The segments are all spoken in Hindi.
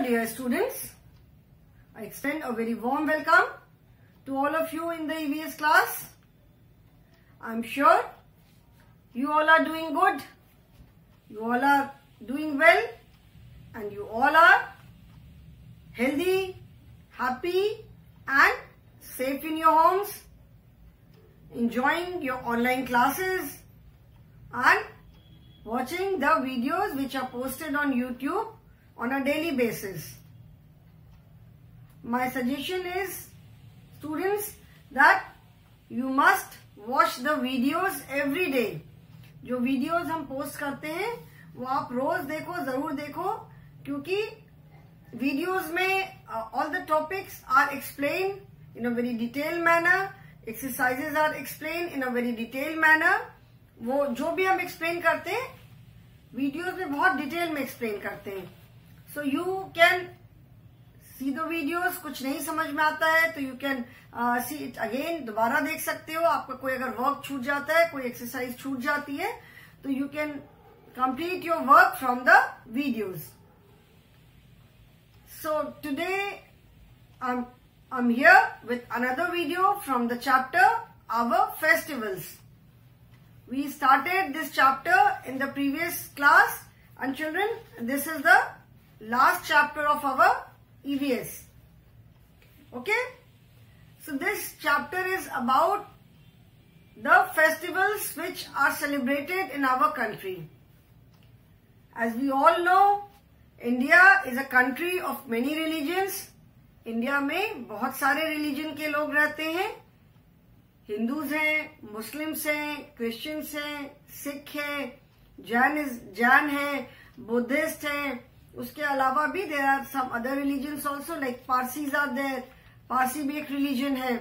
dear students, I extend a very warm welcome to all of you in the EVS class. I am sure you all are doing good, you all are doing well, and you all are healthy, happy and safe in your homes, enjoying your online classes and watching the videos which are posted on YouTube on a daily basis. My suggestion is, students, that you must watch the videos every day. जो videos हम post करते हैं वो आप रोज देखो, जरूर देखो, क्योंकि videos में all the topics are explained in a very detailed manner. Exercises are explained in a very detailed manner. वो जो भी हम explain करते हैं videos में बहुत detail में explain करते हैं. So you can see the videos. कुछ नहीं समझ में आता है तो you can see it again. दोबारा देख सकते हो. आपका कोई अगर work छूट जाता है, कोई exercise छूट जाती है, तो you can complete your work from the videos. So today I'm here with another video from the chapter Our Festivals. We started this chapter in the previous class, and children, this is the last chapter of our EVS. Okay? So this chapter is about the festivals which are celebrated in our country. As we all know, India is a country of many religions. India में बहुत सारे रिलीजन के लोग रहते हैं. हिंदूज हैं, मुस्लिम्स हैं, क्रिश्चियंस हैं, सिख हैं, जैन हैं, बुद्धिस्ट हैं. उसके अलावा भी there are some other religions also, like Parsis are there. Parsi भी एक रिलीजन है.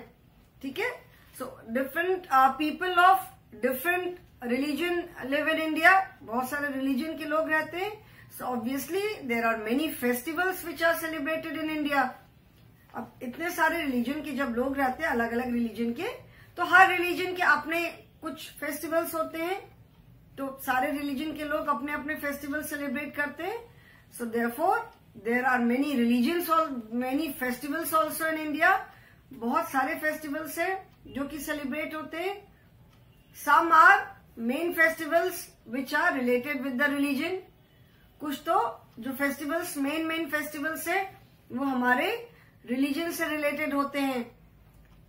ठीक है. So different people of different religion live in India. बहुत सारे रिलीजन के लोग रहते हैं. So obviously there are many festivals which are celebrated in India. अब इतने सारे रिलीजन के जब लोग रहते हैं, अलग अलग रिलीजन के, तो हर रिलीजन के अपने कुछ फेस्टिवल्स होते हैं. तो सारे रिलीजन के लोग अपने अपने फेस्टिवल सेलिब्रेट करते हैं. So therefore there are many religions और many festivals also in India. बहुत सारे फेस्टिवल्स हैं जो कि सेलिब्रेट होते हैं. Some are main festivals which are related with the religion. कुछ तो जो फेस्टिवल्स मेन फेस्टिवल्स है वो हमारे रिलीजन से रिलेटेड होते हैं.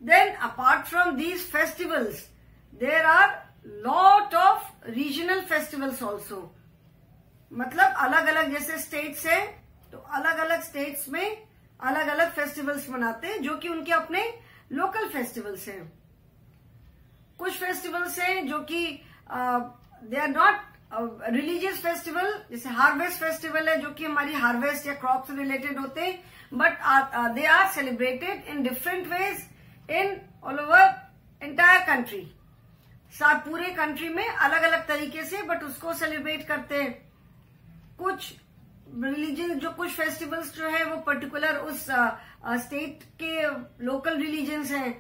Then apart from these festivals there are lot of regional festivals also. मतलब अलग अलग जैसे स्टेट्स हैं तो अलग अलग स्टेट्स में अलग अलग फेस्टिवल्स मनाते हैं जो कि उनके अपने लोकल फेस्टिवल्स हैं. कुछ फेस्टिवल्स हैं जो कि they are not religious festival. जैसे हार्वेस्ट फेस्टिवल है जो कि हमारी हार्वेस्ट या क्रॉप से रिलेटेड होते हैं, but they are celebrated in different ways in all over entire country. पूरे कंट्री में अलग अलग तरीके से बट उसको सेलिब्रेट करते हैं. कुछ रिलीजन जो कुछ फेस्टिवल्स जो है वो पर्टिकुलर उस स्टेट के लोकल रिलीजन्स हैं.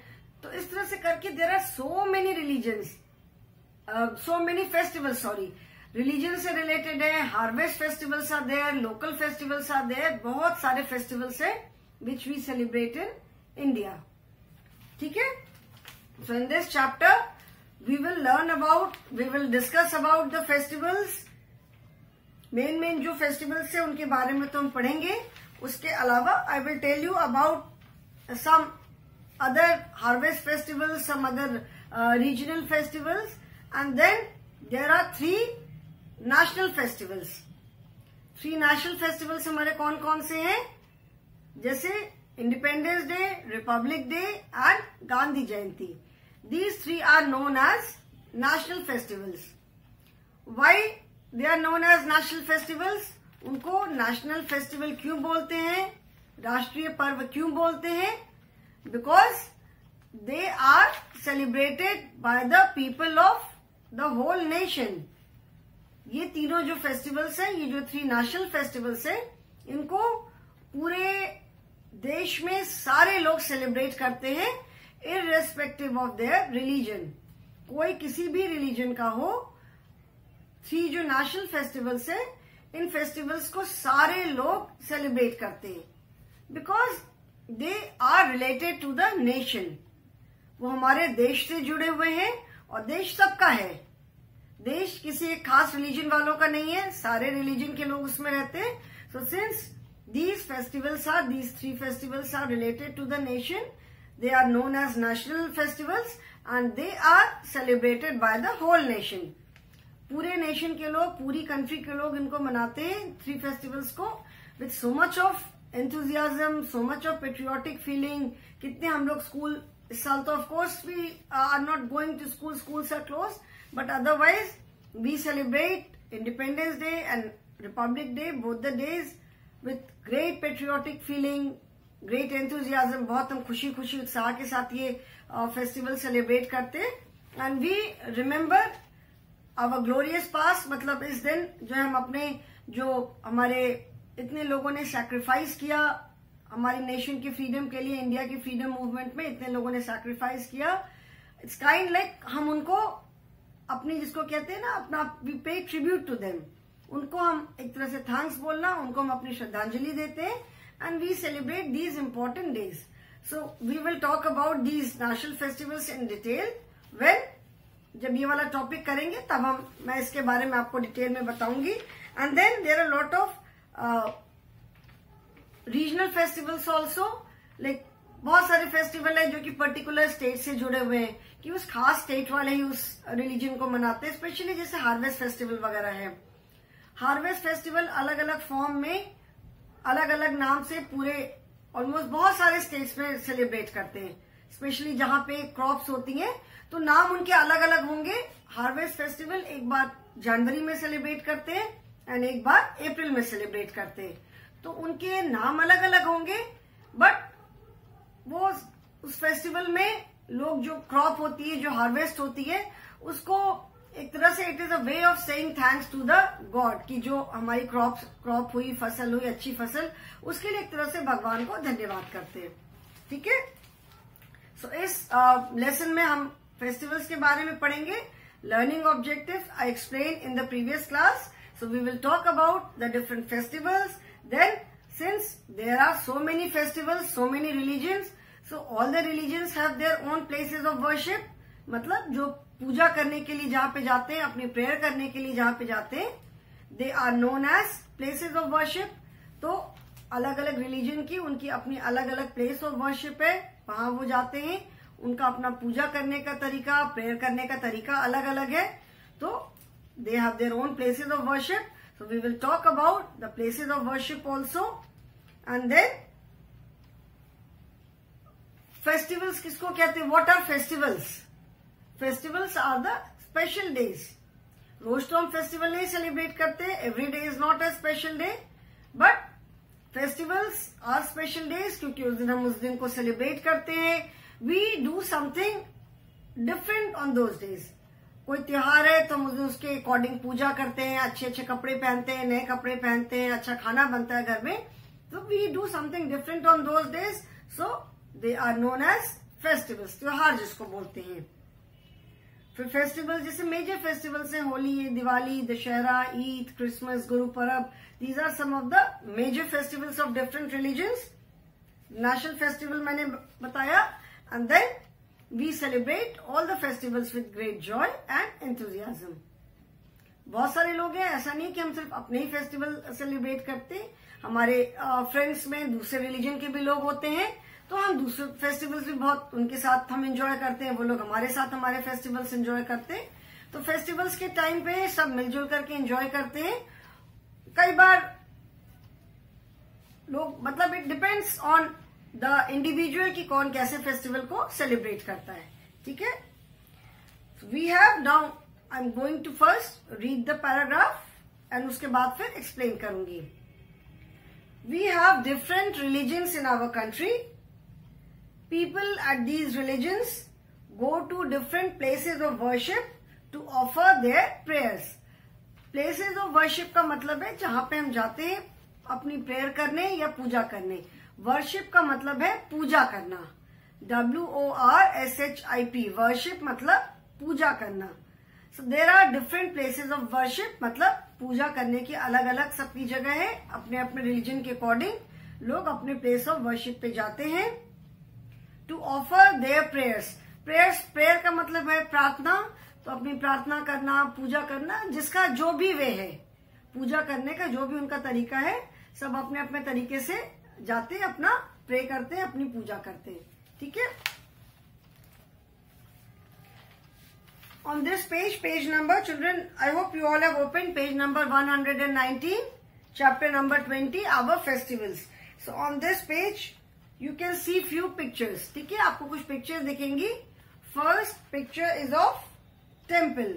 तो इस तरह से करके there are so many religions, so many festivals, sorry, religion से रिलेटेड है. Harvest festivals are there, local festivals are there. बहुत सारे फेस्टिवल्स है which we celebrate in India. ठीक है. So in this chapter we will discuss about the festivals. Main जो फेस्टिवल्स है उनके बारे में तो हम पढ़ेंगे. उसके अलावा I will tell you about some other harvest festivals, some other regional festivals, and then there are 3 national festivals. 3 national festivals हमारे कौन कौन से हैं? जैसे Independence Day, Republic Day and Gandhi Jayanti. These 3 are known as national festivals. Why they are known as national festivals? उनको नेशनल फेस्टिवल क्यों बोलते हैं, राष्ट्रीय पर्व क्यों बोलते हैं? Because they are celebrated by the people of the whole nation. ये तीनों जो फेस्टिवल्स हैं, ये जो 3 नेशनल फेस्टिवल्स हैं, इनको पूरे देश में सारे लोग सेलिब्रेट करते हैं इररेस्पेक्टिव ऑफ देयर रिलीजन. कोई किसी भी रिलीजन का हो, 3 जो नेशनल फेस्टिवल्स हैं इन फेस्टिवल्स को सारे लोग सेलिब्रेट करते हैं, because they are related to the nation. वो हमारे देश से जुड़े हुए हैं और देश सबका है। देश किसी एक खास रिलीजन वालों का नहीं है, सारे रिलीजन के लोग उसमें रहते हैं। So since these three festivals are related to the nation, they are known as national festivals and they are celebrated by the whole nation. पूरे नेशन के लोग, पूरी कंट्री के लोग इनको मनाते हैं, थ्री फेस्टिवल्स को, with so much of enthusiasm, so much of patriotic feeling. कितने हम लोग स्कूल इस साल तो of course we are not going to school, schools are closed, but otherwise we celebrate Independence Day and Republic Day, both the days with great patriotic feeling, great enthusiasm. बहुत हम खुशी खुशी उत्साह के साथ ये फेस्टिवल सेलिब्रेट करते हैं. And we remember our glorious past. मतलब इस दिन जो हम अपने, जो हमारे इतने लोगों ने सैक्रिफाइस किया हमारी नेशन के फ्रीडम के लिए, इंडिया के फ्रीडम मूवमेंट में इतने लोगों ने सैक्रिफाइस किया. इट्स काइंड लाइक हम उनको अपनी, जिसको कहते हैं ना, अपना वी पे ट्रिब्यूट टू देम. उनको हम एक तरह से थैंक्स बोलना, उनको हम अपनी श्रद्धांजलि देते हैं. And we celebrate these important days. So we will talk about these national festivals in detail when, जब ये वाला टॉपिक करेंगे तब मैं इसके बारे में आपको डिटेल में बताऊंगी. And then there are lot of regional festivals also. Like बहुत सारे फेस्टिवल है जो कि पर्टिकुलर स्टेट से जुड़े हुए हैं, कि उस खास स्टेट वाले ही उस रिलीजन को मनाते हैं. स्पेशली जैसे हार्वेस्ट फेस्टिवल वगैरह है. हार्वेस्ट फेस्टिवल अलग अलग फॉर्म में, अलग अलग नाम से पूरे ऑलमोस्ट बहुत सारे स्टेट्स में सेलिब्रेट करते हैं. स्पेशली जहां पे क्रॉप्स होती हैं तो नाम उनके अलग अलग होंगे. हार्वेस्ट फेस्टिवल एक बार जनवरी में सेलिब्रेट करते हैं एंड एक बार अप्रैल में सेलिब्रेट करते हैं. तो उनके नाम अलग अलग होंगे, बट वो उस फेस्टिवल में लोग, जो क्रॉप होती है, जो हार्वेस्ट होती है, उसको एक तरह से it is a way of saying thanks to the god, कि जो हमारी क्रॉप हुई, फसल हुई, अच्छी फसल, उसके लिए एक तरह से भगवान को धन्यवाद करते हैं. ठीक है. सो इस लेसन में हम फेस्टिवल्स के बारे में पढ़ेंगे. Learning objectives I explain in the previous class. So we will talk about the different festivals. Then, since there are so many festivals, so many religions, so all the religions have their own places of worship. मतलब जो पूजा करने के लिए जहाँ पे जाते हैं, अपनी प्रेयर करने के लिए जहाँ पे जाते हैं, they are known as places of worship. तो अलग अलग रिलीजन की, उनकी अपनी अलग अलग प्लेस ऑफ वर्शिप है, वहां वो जाते हैं. उनका अपना पूजा करने का तरीका, प्रेयर करने का तरीका अलग अलग है. तो they have their own places of worship. So we will talk about the places of worship also. And then festivals किसको कहते हैं? What are festivals? Festivals are the special days. रोज तो हम फेस्टिवल नहीं सेलिब्रेट करते. Every day is not a special day, but festivals are special days क्योंकि उस दिन हम उस दिन को सेलिब्रेट करते हैं. We do something different on those days. कोई त्योहार है तो हम उसके अकॉर्डिंग पूजा करते हैं, अच्छे अच्छे कपड़े पहनते हैं, नए कपड़े पहनते हैं, अच्छा खाना बनता है घर में. तो we do something different on those days. So they are known as festivals. त्योहार जिसको बोलते हैं. फिर फेस्टिवल जैसे मेजर फेस्टिवल्स हैं, Holi, Diwali, Dussehra, Eid, Christmas, Guru Parab. These are some of the major festivals of different religions. National festival मैंने बताया. And then we celebrate all the festivals with great joy and enthusiasm. बहुत सारे लोग हैं, ऐसा नहीं कि हम सिर्फ अपने ही फेस्टिवल सेलिब्रेट करते. हमारे फ्रेंड्स में दूसरे रिलीजन के भी लोग होते हैं, तो हम दूसरे फेस्टिवल्स भी बहुत उनके साथ हम एंजॉय करते हैं. वो लोग हमारे साथ हमारे फेस्टिवल्स एंजॉय करते हैं. तो फेस्टिवल्स के टाइम पे सब मिलजुल करके एंजॉय करते हैं. कई बार लोग, मतलब it depends on the individual की कौन कैसे फेस्टिवल को सेलिब्रेट करता है. ठीक है. We have now, I am going to first read the paragraph and उसके बाद फिर एक्सप्लेन करूंगी. We have different religions in our country. People at these religions go to different places of worship to offer their prayers. Places of worship का मतलब है जहां पे हम जाते हैं अपनी प्रेयर करने या पूजा करने. वर्शिप का मतलब है पूजा करना. WORSHIP. वर्शिप मतलब पूजा करना. So there are different places of worship, मतलब पूजा करने की अलग अलग सबकी जगह है, अपने अपने रिलीजन के अकॉर्डिंग लोग अपने प्लेस ऑफ वर्शिप पे जाते हैं to offer their prayers. Prayer का मतलब है प्रार्थना, तो अपनी प्रार्थना करना, पूजा करना, जिसका जो भी वे है, पूजा करने का जो भी उनका तरीका है, सब अपने अपने तरीके से जाते हैं, अपना प्रे करते हैं, अपनी पूजा करते हैं। ठीक है। On this page number, children, I hope you all have opened page number 119, chapter number 20, our festivals. So on this page, you can see few pictures. ठीक है, आपको कुछ pictures दिखेंगी. First picture is of temple.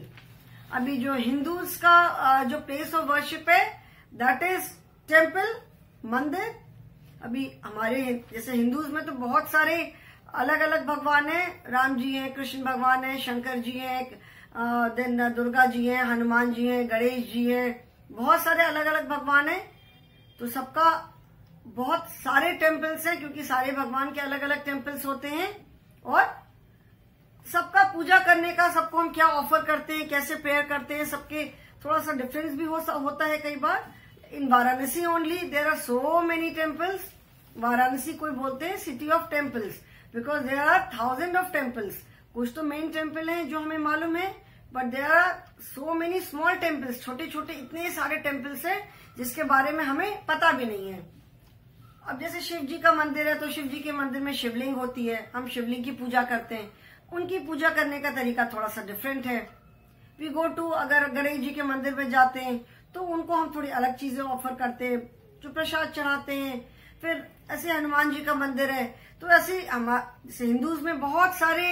अभी जो हिंदूज का जो प्लेस ऑफ वर्शिप है, that is temple, मंदिर। अभी हमारे जैसे हिंदूज में तो बहुत सारे अलग अलग भगवान हैं, राम जी हैं, कृष्ण भगवान हैं, शंकर जी हैं, देन दुर्गा जी हैं, हनुमान जी हैं, गणेश जी हैं, बहुत सारे अलग अलग भगवान हैं। तो सबका बहुत सारे टेम्पल्स हैं, क्योंकि सारे भगवान के अलग अलग टेम्पल्स होते हैं, और सबका पूजा करने का, सबको हम क्या ऑफर करते हैं, कैसे प्रेयर करते हैं, सबके थोड़ा सा डिफरेंस भी होता है कई बार। In Varanasi only there are so many temples. Varanasi कोई बोलते हैं city of temples, because there are 1000 of temples. कुछ तो मेन टेम्पल हैं जो हमें मालूम है, but there are so many small temples, छोटे छोटे इतने सारे टेम्पल्स हैं जिसके बारे में हमें पता भी नहीं है। अब जैसे शिव जी का मंदिर है, तो शिव जी के मंदिर में शिवलिंग होती है, हम शिवलिंग की पूजा करते हैं। उनकी पूजा करने का तरीका थोड़ा सा डिफरेंट है। वी गो टू, अगर गणेश जी के मंदिर में जाते हैं तो उनको हम थोड़ी अलग चीजें ऑफर करते हैं, जो प्रसाद चढ़ाते हैं। फिर ऐसे हनुमान जी का मंदिर है, तो ऐसे जैसे हिंदूज में बहुत सारे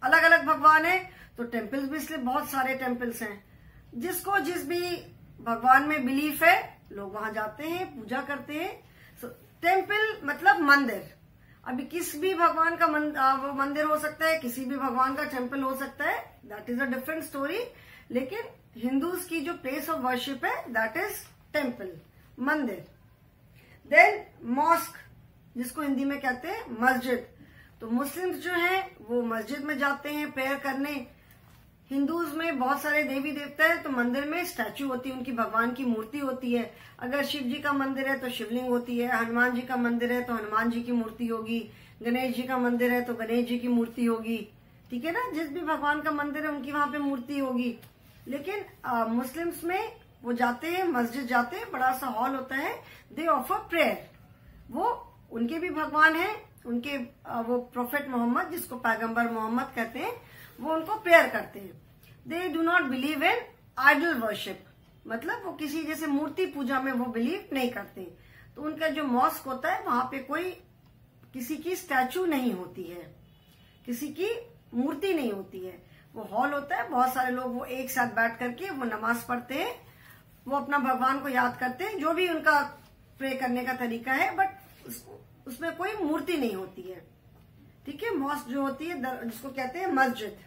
अलग अलग भगवान हैं, तो टेम्पल्स भी इसलिए बहुत सारे टेम्पल्स हैं। जिसको जिस भी भगवान में बिलीफ है, लोग वहां जाते हैं, पूजा करते हैं। टेम्पल मतलब मंदिर। अभी किस भी भगवान का वो मंदिर हो सकता है, किसी भी भगवान का टेम्पल हो सकता है, that is a different story. लेकिन हिंदूज की जो प्लेस ऑफ वर्शिप है, दैट इज टेम्पल, मंदिर। देन मॉस्क, जिसको हिंदी में कहते हैं मस्जिद। तो मुस्लिम्स जो हैं वो मस्जिद में जाते हैं प्रेयर करने। हिंदूज में बहुत सारे देवी देवता है, तो मंदिर में स्टैचू होती है, उनकी भगवान की मूर्ति होती है। अगर शिव जी का मंदिर है तो शिवलिंग होती है, हनुमान जी का मंदिर है तो हनुमान जी की मूर्ति होगी, गणेश जी का मंदिर है तो गणेश जी की मूर्ति होगी। ठीक है ना, जिस भी भगवान का मंदिर है उनकी वहां पे मूर्ति होगी। लेकिन मुस्लिम्स में वो जाते हैं, मस्जिद जाते हैं, बड़ा सा हॉल होता है, दे ऑफर प्रेयर। वो उनके भी भगवान हैं, उनके वो प्रोफेट मोहम्मद, जिसको पैगंबर मोहम्मद कहते हैं, वो उनको प्रेयर करते हैं। They do not believe in idol worship, मतलब वो किसी जैसे मूर्ति पूजा में वो बिलीव नहीं करते। तो उनका जो मॉस्क होता है, वहां पे कोई किसी की स्टैचू नहीं होती है, किसी की मूर्ति नहीं होती है। वो हॉल होता है, बहुत सारे लोग वो एक साथ बैठ करके वो नमाज पढ़ते हैं, वो अपना भगवान को याद करते हैं, जो भी उनका प्रे करने का तरीका है, बट उसमें कोई मूर्ति नहीं होती है। ठीक है, मॉस्क जो होती है, जिसको कहते हैं मस्जिद।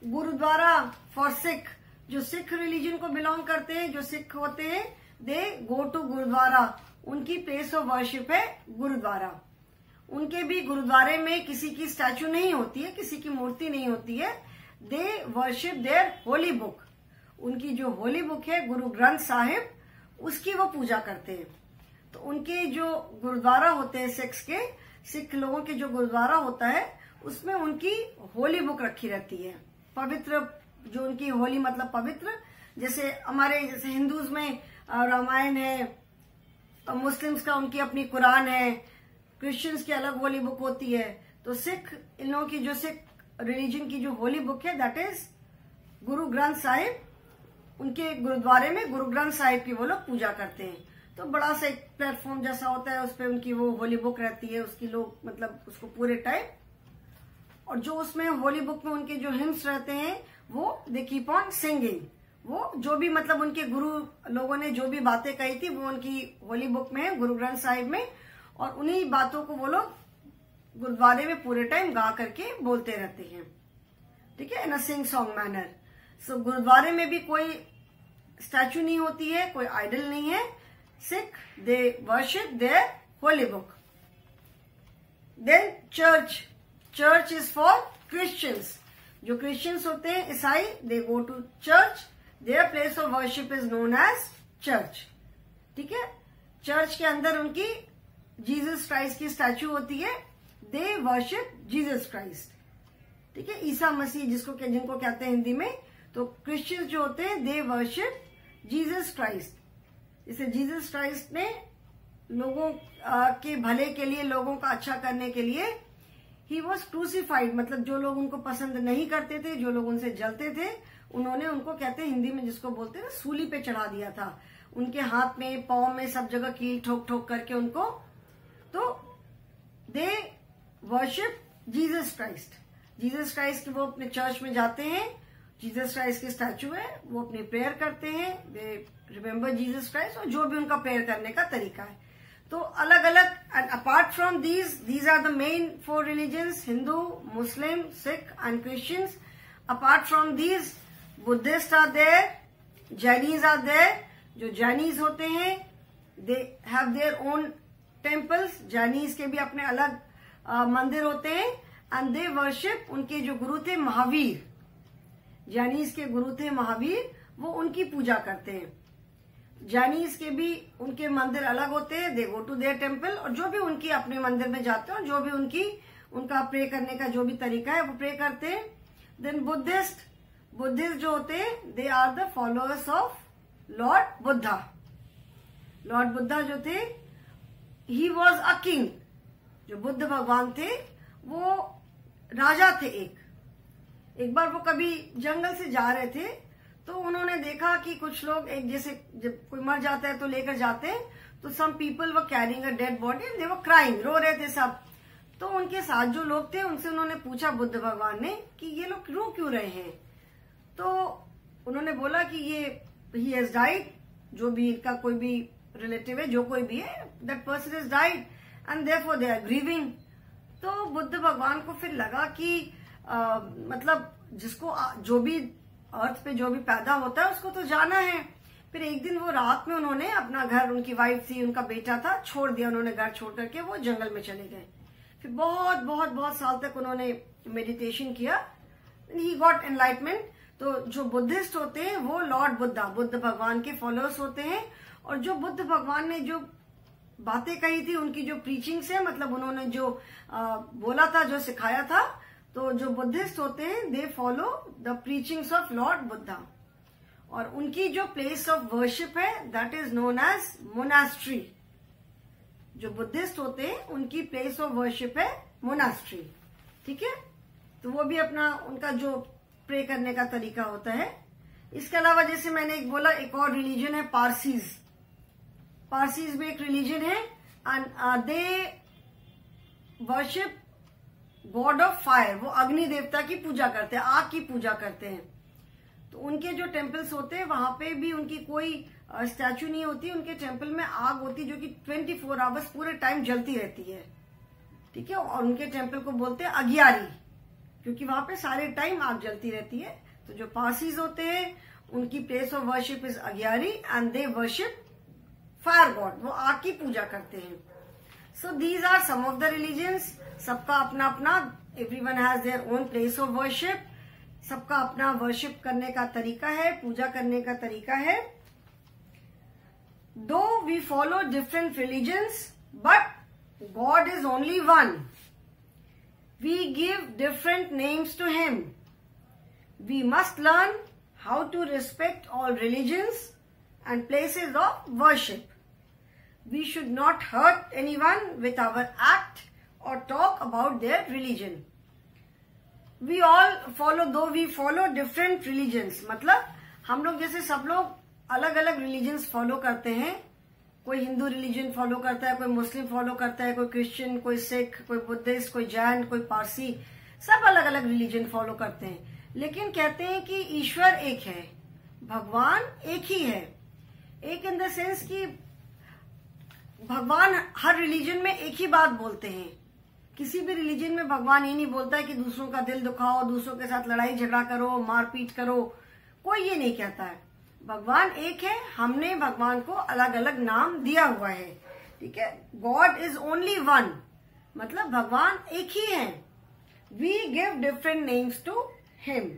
गुरुद्वारा फॉर सिख, जो सिख रिलीजन को बिलोंग करते हैं, जो सिख होते हैं, दे गो टू गुरुद्वारा। उनकी प्लेस ऑफ वर्शिप है गुरुद्वारा। उनके भी गुरुद्वारे में किसी की स्टैचू नहीं होती है, किसी की मूर्ति नहीं होती है। They worship their holy book. उनकी जो होली बुक है, गुरु ग्रंथ साहिब, उसकी वो पूजा करते हैं। तो उनके जो गुरुद्वारा होते हैं सिख लोगों के जो गुरुद्वारा होता है, उसमें उनकी होली बुक रखी रहती है, पवित्र, जो उनकी होली मतलब पवित्र। जैसे हमारे जैसे हिंदूज में रामायण है, मुस्लिम्स का उनकी अपनी कुरान है, क्रिश्चियंस की अलग होली बुक होती है। तो सिख, इन लोगों की जो सिख रिलीजन की जो होली बुक है, दैट इज गुरु ग्रंथ साहिब। उनके गुरुद्वारे में गुरु ग्रंथ साहिब की वो लोग पूजा करते हैं। तो बड़ा सा एक प्लेटफॉर्म जैसा होता है, उस पर उनकी वो होली बुक रहती है, उसकी लोग मतलब उसको पूरे टाइम, और जो उसमें होली बुक में उनके जो हिम्स रहते हैं, वो दे कीप ऑन सिंगिंग। वो जो भी मतलब उनके गुरु लोगों ने जो भी बातें कही थी, वो उनकी होली बुक में है, गुरु ग्रंथ साहिब में, और उन्हीं बातों को वो लोग गुरुद्वारे में पूरे टाइम गा करके बोलते रहते हैं। ठीक है, इन अ सिंग सॉन्ग मैनर। सो गुरुद्वारे में भी कोई स्टैचू नहीं होती है, कोई आइडल नहीं है। Sikh, they worship their holy book. Then church is for Christians. जो क्रिश्चियंस होते हैं, ईसाई, they go to church. Their place of worship is known as church. ठीक है, चर्च के अंदर उनकी जीसस क्राइस्ट की स्टैचू होती है, दे वर्शिप जीसस क्राइस्ट। ठीक है, ईसा मसीह जिनको कहते हैं हिंदी में, तो क्रिश्चियंस जो होते हैं दे वर्शिप जीसस क्राइस्ट। इसे जीसस क्राइस्ट ने लोगों के भले के लिए, लोगों का अच्छा करने के लिए ही वॉज क्रूसिफाइड, मतलब जो लोग उनको पसंद नहीं करते थे, जो लोग उनसे जलते थे, उन्होंने उनको कहते हैं हिंदी में जिसको बोलते हैं सूली पे चढ़ा दिया था। उनके हाथ में, पांव में, सब जगह कील ठोक ठोक करके उनको, तो they worship Jesus Christ. Jesus Christ की वो अपने चर्च में जाते हैं, जीसस क्राइस्ट की स्टैचू है, वो अपनी प्रेयर करते हैं, दे रिमेम्बर जीसस क्राइस्ट, और जो भी उनका प्रेयर करने का तरीका है। तो अलग अलग, and apart from these are the main 4 religions, Hindu, Muslim, Sikh and Christians. Apart from these Buddhist are there, Jains are there. जो जैनीज होते हैं they have their own temples, Jains के भी अपने अलग मंदिर होते हैं, एंड दे वर्शिप, उनके जो गुरु थे महावीर, जैनीज के गुरु थे महावीर, वो उनकी पूजा करते हैं। जैनीज के भी उनके मंदिर अलग होते हैं, दे गो टू देयर टेम्पल, और जो भी उनकी अपने मंदिर में जाते हैं, जो भी उनका प्रे करने का जो भी तरीका है वो प्रे करते हैं। देन बुद्धिस्ट जो होते हैं they are the followers of Lord Buddha. Lord Buddha जो थे, ही वॉज अ किंग। जो बुद्ध भगवान थे वो राजा थे। एक बार वो कभी जंगल से जा रहे थे, तो उन्होंने देखा कि कुछ लोग, एक जैसे जब कोई मर जाता है तो लेकर जाते हैं, तो some people were carrying a dead body, they were crying, रो रहे थे सब। तो उनके साथ जो लोग थे उनसे उन्होंने पूछा बुद्ध भगवान ने कि ये लोग रो क्यों रहे हैं। तो उन्होंने बोला कि ये ही हैज डाइड, जो भी इनका कोई भी रिलेटिव है, जो कोई भी है, that person is died and therefore they are grieving. तो बुद्ध भगवान को फिर लगा कि मतलब जिसको जो भी अर्थ पे जो भी पैदा होता है उसको तो जाना है। फिर एक दिन वो रात में उन्होंने अपना घर, उनकी वाइफ थी, उनका बेटा था, छोड़ दिया। उन्होंने घर छोड़ करके वो जंगल में चले गए। फिर बहुत बहुत बहुत साल तक उन्होंने मेडिटेशन किया, ही गॉट एनलाइटमेंट। तो जो बुद्धिस्ट होते हैं वो लॉर्ड बुद्धा, बुद्ध भगवान के फॉलोअर्स होते हैं। और जो बुद्ध भगवान ने जो बातें कही थी, उनकी जो प्रीचिंग्स है, मतलब उन्होंने जो बोला था, जो सिखाया था, तो जो बुद्धिस्ट होते हैं they follow the preachings of Lord Buddha. और उनकी जो प्लेस ऑफ वर्शिप है that is known as monastery. जो बुद्धिस्ट होते हैं उनकी प्लेस ऑफ वर्शिप है मोनास्ट्री। ठीक है, तो वो भी अपना उनका जो प्रे करने का तरीका होता है। इसके अलावा जैसे मैंने एक बोला, एक और रिलीजन है पारसीज। पारसीज में एक रिलीजन है, and they worship God of fire. वो अग्नि देवता की पूजा करते हैं, आग की पूजा करते हैं। तो उनके जो टेम्पल्स होते हैं वहां पे भी उनकी कोई स्टैचू नहीं होती, उनके टेम्पल में आग होती जो कि 24 आवर्स पूरे टाइम जलती रहती है। ठीक है, और उनके टेम्पल को बोलते हैं अगियारी, क्योंकि वहां पे सारे टाइम आग जलती रहती है। तो जो पारसीज होते हैं उनकी place of worship is agiary, and they worship fire god, वो आग की पूजा करते हैं। So these are some of the religions. सबका अपना अपना, everyone has their own place of worship. सबका अपना वर्शिप करने का तरीका है, पूजा करने का तरीका है। Though we follow different religions but god is only one. We give different names to him. We must learn how to respect all religions and places of worship. We should not hurt anyone with our act or talk about their religion. We all follow, though we follow different religions. मतलब हम लोग जैसे सब लोग अलग अलग रिलीजन्स फॉलो करते हैं। कोई हिंदू रिलीजन फॉलो करता है, कोई मुस्लिम फॉलो करता है, कोई क्रिश्चियन, कोई सिख, कोई बुद्धिस्ट, कोई जैन, कोई पारसी, सब अलग अलग रिलीजन फॉलो करते हैं। लेकिन कहते हैं कि ईश्वर एक है, भगवान एक ही है। एक इन द सेंस कि भगवान हर रिलीजन में एक ही बात बोलते हैं। किसी भी रिलीजन में भगवान ये नहीं बोलता है कि दूसरों का दिल दुखाओ, दूसरों के साथ लड़ाई झगड़ा करो, मारपीट करो, कोई ये नहीं कहता है। भगवान एक है, हमने भगवान को अलग अलग नाम दिया हुआ है। ठीक है, गॉड इज ओनली वन, मतलब भगवान एक ही है। We give different names to him.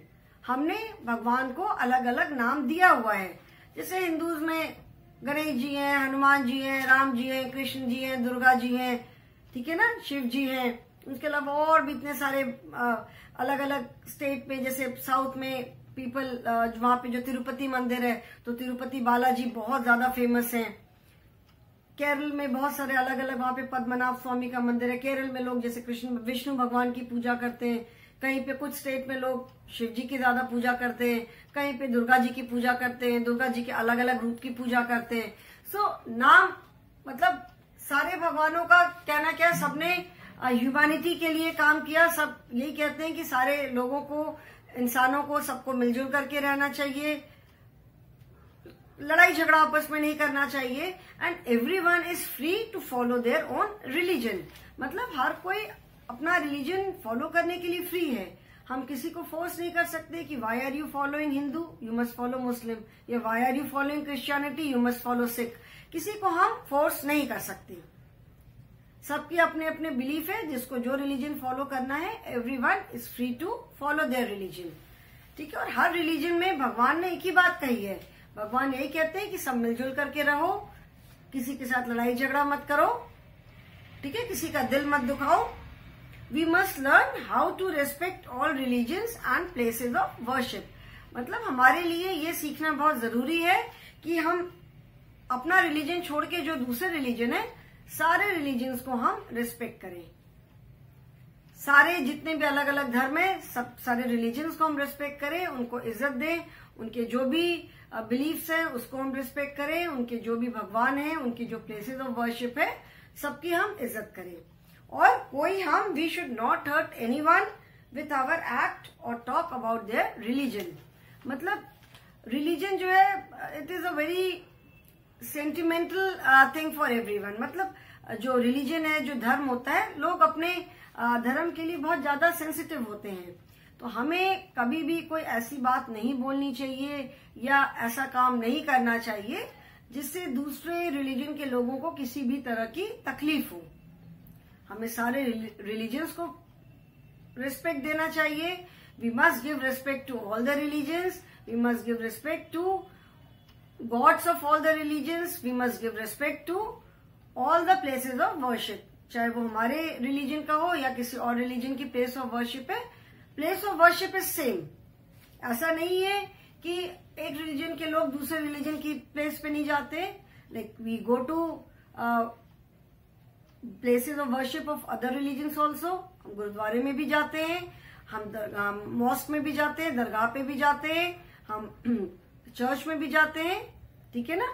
हमने भगवान को अलग अलग नाम दिया हुआ है। जैसे हिंदूज में गणेश जी हैं, हनुमान जी हैं, राम जी हैं, कृष्ण जी हैं, दुर्गा जी हैं, ठीक है ना, शिव जी हैं। उसके अलावा और भी इतने सारे अलग अलग स्टेट में, जैसे साउथ में पीपल वहां पे जो तिरुपति मंदिर है, तो तिरुपति बालाजी बहुत ज्यादा फेमस हैं। केरल में बहुत सारे अलग अलग वहां पे पद्मनाभ स्वामी का मंदिर है। केरल में लोग जैसे कृष्ण विष्णु भगवान की पूजा करते हैं। कहीं पे कुछ स्टेट में लोग शिव जी की ज्यादा पूजा करते हैं, कहीं पे दुर्गा जी की पूजा करते हैं, दुर्गा जी के अलग अलग रूप की पूजा करते हैं। नाम मतलब सारे भगवानों का कहना क्या है, सबने ह्यूमैनिटी के लिए काम किया। सब यही कहते हैं कि सारे लोगों को, इंसानों को, सबको मिलजुल करके रहना चाहिए, लड़ाई झगड़ा आपस में नहीं करना चाहिए। And everyone is free to follow their own religion. मतलब हर कोई अपना रिलीजन फॉलो करने के लिए फ्री है। हम किसी को फोर्स नहीं कर सकते कि why are you following Hindu, you must follow Muslim, या why are you following Christianity, you must follow Sikh. किसी को हम फोर्स नहीं कर सकते। सबके अपने अपने बिलीफ है, जिसको जो रिलीजन फॉलो करना है, everyone is free to follow their religion, ठीक है। और हर रिलीजन में भगवान ने एक ही बात कही है। भगवान यही कहते हैं कि सब मिलजुल करके रहो, किसी के साथ लड़ाई झगड़ा मत करो, ठीक है, किसी का दिल मत दुखाओ। We must learn how to respect all religions and places of worship. मतलब हमारे लिए ये सीखना बहुत जरूरी है कि हम अपना रिलीजन छोड़ के जो दूसरे रिलीजन है, सारे रिलीजन्स को हम रिस्पेक्ट करें। सारे जितने भी अलग अलग धर्म है, सब सारे रिलीजन्स को हम रिस्पेक्ट करें, उनको इज्जत दें। उनके जो भी बिलीफ्स हैं उसको हम रिस्पेक्ट करें। उनके जो भी भगवान हैं, उनकी जो प्लेसेस ऑफ वर्शिप है, सबकी हम इज्जत करें। और कोई हम we should not hurt anyone with our act और टॉक अबाउट देयर रिलीजन। मतलब रिलीजन जो है, it is a very sentimental thing for everyone. मतलब जो रिलीजन है, जो धर्म होता है, लोग अपने धर्म के लिए बहुत ज्यादा सेंसिटिव होते हैं। तो हमें कभी भी कोई ऐसी बात नहीं बोलनी चाहिए या ऐसा काम नहीं करना चाहिए जिससे दूसरे रिलीजन के लोगों को किसी भी तरह की तकलीफ हो। हमें सारे रिलीजन्स को रिस्पेक्ट देना चाहिए। We must give respect to all the religions, we must give respect to gods of all the religions, we must give respect to all the places of worship. चाहे वो हमारे रिलीजन का हो या किसी और रिलीजन की प्लेस ऑफ वर्शिप है, place of worship is same. ऐसा नहीं है कि एक रिलीजन के लोग दूसरे रिलीजन की प्लेस पे नहीं जाते। Like we go to places of worship of other religions also. हम गुरुद्वारे में भी जाते हैं, हम मॉस्क में भी जाते हैं, दरगाह पे भी जाते हैं, हम चर्च में भी जाते हैं, ठीक है ना।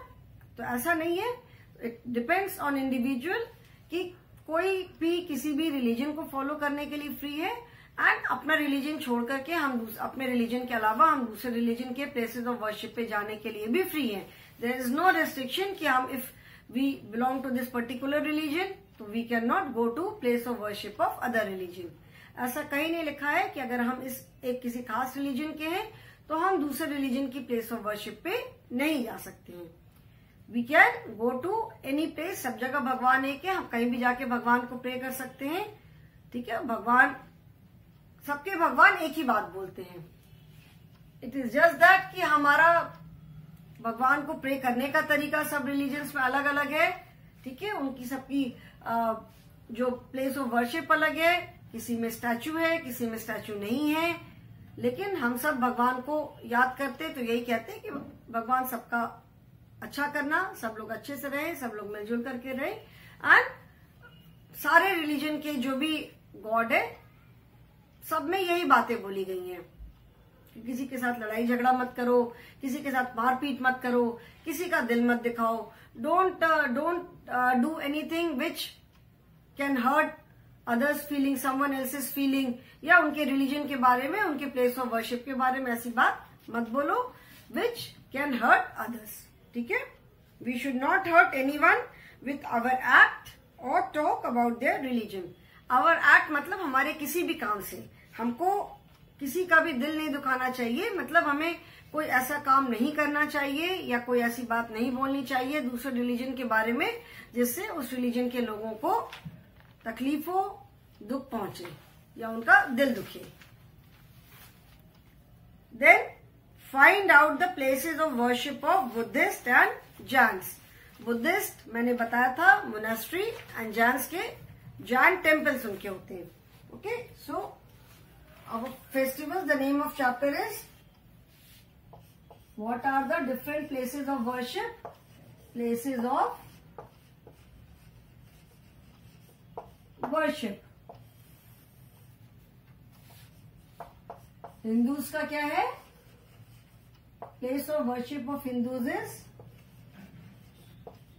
तो ऐसा नहीं है, इट डिपेंड्स ऑन इंडिविजुअल कि कोई भी किसी भी रिलीजन को फॉलो करने के लिए फ्री है। एंड अपना रिलीजन छोड़ करके हम अपने रिलीजन के अलावा हम दूसरे रिलीजन के प्लेसेस ऑफ वर्शिप पे जाने के लिए भी फ्री हैं। देयर इज नो रेस्ट्रिक्शन कि हम if we belong to this particular religion तो we can not go to place of worship of other religion. ऐसा कहीं नहीं लिखा है कि अगर हम इस एक किसी खास रिलीजन के हैं तो हम दूसरे रिलीजन की प्लेस ऑफ वर्शिप पे नहीं जा सकते हैं। We can go to any place. सब जगह भगवान एक है, हम कहीं भी जाके भगवान को प्रे कर सकते हैं, ठीक है। भगवान, सबके भगवान एक ही बात बोलते हैं। इट इज जस्ट दैट कि हमारा भगवान को प्रे करने का तरीका सब रिलीजन्स में अलग अलग है, ठीक है। उनकी सबकी जो प्लेस ऑफ वर्शिप अलग है, किसी में स्टैचू है, किसी में स्टैचू नहीं है, लेकिन हम सब भगवान को याद करते तो यही कहते हैं कि भगवान सबका अच्छा करना, सब लोग अच्छे से रहे, सब लोग मिलजुल करके रहे। एंड सारे रिलीजन के जो भी गॉड है, सब में यही बातें बोली गई हैं कि किसी के साथ लड़ाई झगड़ा मत करो, किसी के साथ मारपीट मत करो, किसी का दिल मत दिखाओ, don't do anything which can hurt others feeling, someone else's feeling, या उनके रिलीजन के बारे में, उनके प्लेस ऑफ वर्शिप के बारे में ऐसी बात मत बोलो विच कैन हर्ट अदर्स, ठीक है। We should not hurt anyone with our act और talk about their religion. Our act मतलब हमारे किसी भी काम से हमको किसी का भी दिल नहीं दुखाना चाहिए। मतलब हमें कोई ऐसा काम नहीं करना चाहिए या कोई ऐसी बात नहीं बोलनी चाहिए दूसरे रिलीजन के बारे में जिससे उस रिलीजन के लोगों को तकलीफ हो, दुख पहुंचे या उनका दिल दुखे। Then find out the places of worship of Buddhist and Jains. Buddhist मैंने बताया था मोनेस्ट्री एंड जैन्स के जैन टेम्पल्स उनके होते हैं। Okay, so our festivals, the name of chapter is what are the different places of worship? Places of worship. Hindus का क्या है? Place of worship of Hindus is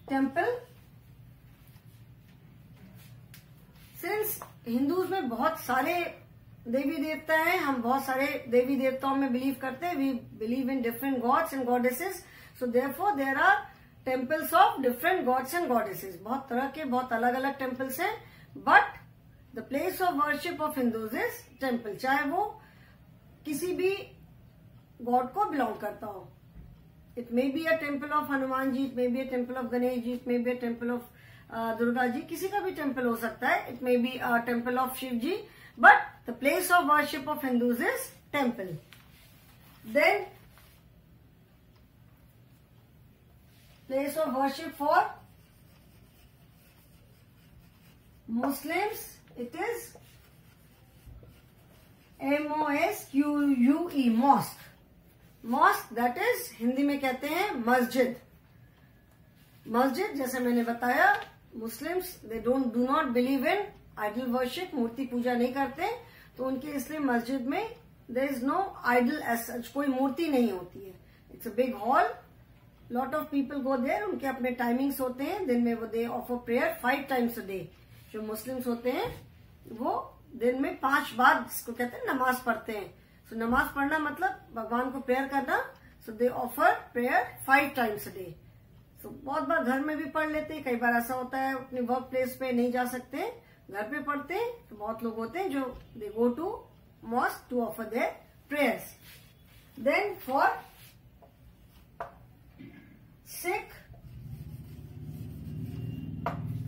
temple. Since Hindus में बहुत सारे देवी देवता हैं, हम बहुत सारे देवी देवताओं में बिलीव करते हैं। We believe in different gods and goddesses, so therefore there are temples of different gods and goddesses. बहुत तरह के, बहुत अलग अलग टेम्पल्स हैं, but the place of worship of Hindus is temple, चाहे वो किसी भी गॉड को बिलोंग करता हो। It may be a temple of Hanuman ji, it may be a temple of Ganesh ji, it may be a temple of Durga ji, किसी का भी टेम्पल हो सकता है। It may be a temple of Shiv ji, but the place of worship of Hindus is temple. Then place of worship for Muslims, it is MOSQUE, mosque. Mosque, that is Hindi में कहते हैं मस्जिद। मस्जिद, जैसे मैंने बताया, Muslims they do not believe in idol worship, मूर्ति पूजा नहीं करते, तो उनके इसलिए मस्जिद में there is no idol as such, कोई मूर्ति नहीं होती है। It's a big hall, lot of people go there, उनके अपने टाइमिंग्स होते हैं। दिन में वो they offer prayer 5 times a day। जो मुस्लिम्स होते हैं वो दिन में 5 बार, जिसको कहते हैं नमाज पढ़ते हैं। सो नमाज पढ़ना मतलब भगवान को प्रेयर करना। So they offer prayer 5 times a day। सो बहुत बार घर में भी पढ़ लेते हैं, कई बार ऐसा होता है अपने वर्क प्लेस पे नहीं जा सकते, घर पे पढ़ते हैं। तो बहुत लोग होते हैं जो they go to mosque to offer their prayers. Then for Sikh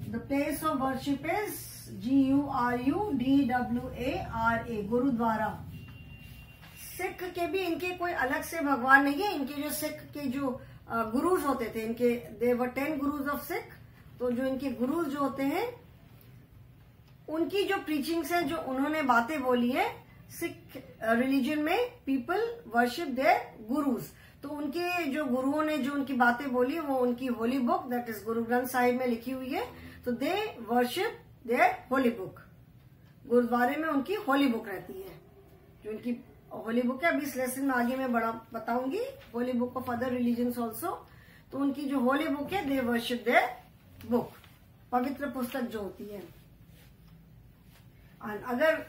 the place of worship is GURUDWARA, gurdwara. Sikh के भी इनके कोई अलग से भगवान नहीं है। इनके जो सिख के जो गुरुज होते थे, इनके दे वर 10 गुरुज ऑफ सिख। तो जो इनके गुरुज जो होते हैं, उनकी जो प्रीचिंग्स है, जो उन्होंने बातें बोली है, सिख रिलीजन में पीपल वर्शिप देयर गुरुज। तो उनके जो गुरुओं ने जो उनकी बातें बोली, वो उनकी Holi book, that is Guru Granth Sahib में लिखी हुई है। तो they worship their holy book. गुरुद्वारे में उनकी होली बुक रहती है, जो उनकी होली बुक है। अभी इस लेसन में आगे मैं बड़ा बताऊंगी, Holi book of other religions also. तो उनकी जो होली बुक है, दे वर्शिप देयर बुक, पवित्र पुस्तक जो होती है। अगर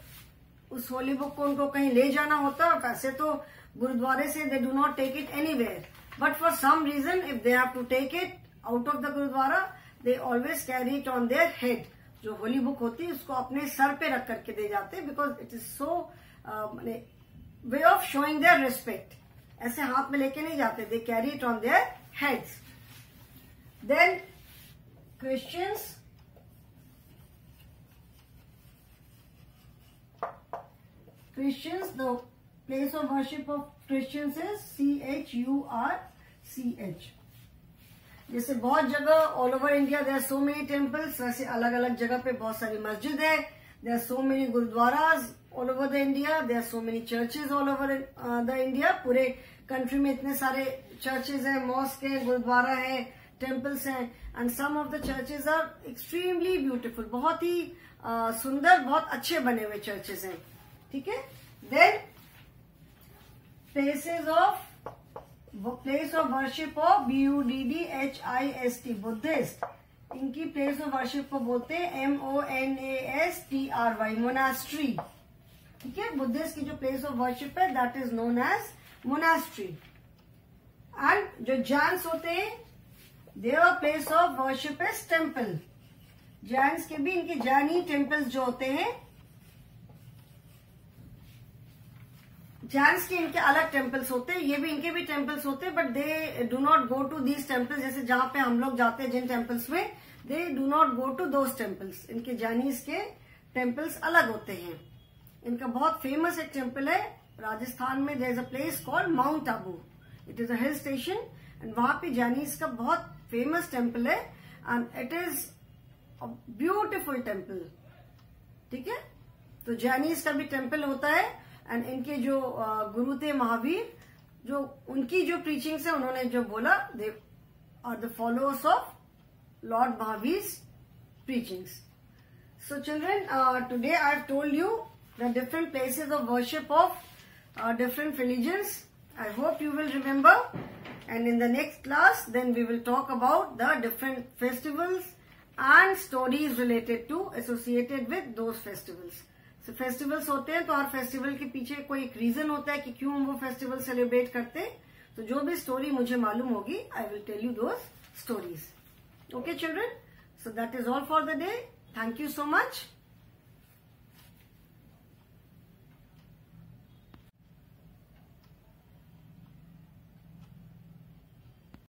उस होली बुक को उनको कहीं ले जाना होता, वैसे तो गुरुद्वारे से they do not take it anywhere, but for some reason if they have to take it out of the gurdwara, they always carry it on their head. जो होली बुक होती है उसको अपने सर पे रख करके दे जाते हैं, because it is so way of showing their respect. ऐसे हाथ में लेके नहीं जाते, they carry it on their heads. Then Christians, the place of worship of Christians is CHURCH। जैसे बहुत जगह all over India there are so many temples, वैसे अलग अलग जगह पे बहुत सारी मस्जिद है। There are so many gurdwaras all over the India, there are so many churches all over the India. पूरे कंट्री में इतने सारे चर्चेज हैं, मॉस्क है, गुरुद्वारा है, टेम्पल्स हैं। And some of the churches are extremely beautiful, बहुत ही सुंदर, बहुत अच्छे बने हुए चर्चेज हैं। ठीक है। Then place of worship of BUDDHIST, Buddhist. इनकी प्लेस ऑफ वर्शिप को बोलते हैं MONASTRY, मोनास्ट्री। ठीक है। बुद्धिस्ट की जो प्लेस ऑफ वर्शिप है, that is known as monastery. And जो जैन्स होते हैं, their place of worship is temple. Jains के भी इनके जैनी टेम्पल्स जो होते हैं, जैन्स के इनके अलग टेम्पल्स होते हैं, ये भी इनके भी टेम्पल्स होते हैं, but they do not go to these temples. जैसे जहां पे हम लोग जाते हैं जिन टेम्पल्स में, they do not go to those temples. इनके जैनीज के टेम्पल्स अलग होते हैं। इनका बहुत फेमस एक टेम्पल है राजस्थान में there is a place called Mount Abu. It is a hill station and वहां पे जैनीज का बहुत फेमस टेम्पल है and it is a beautiful temple. ठीक है, तो जैनीज का भी टेम्पल होता है एंड इनके जो गुरु थे महावीर, जो उनकी जो प्रीचिंग्स है, उन्होंने जो बोला, they are the followers of lord Mahavir's preachings. So children, today I have told you the different places of worship of different religions. I hope you will remember, and in the next class then we will talk about the different festivals and stories related to associated with those festivals. So festivals होते हैं तो हर फेस्टिवल के पीछे कोई एक रीजन होता है कि क्यों हम वो फेस्टिवल सेलिब्रेट करते हैं. तो जो भी स्टोरी मुझे मालूम होगी, I will tell you those stories. Okay children? So that is all for the day. Thank you so much.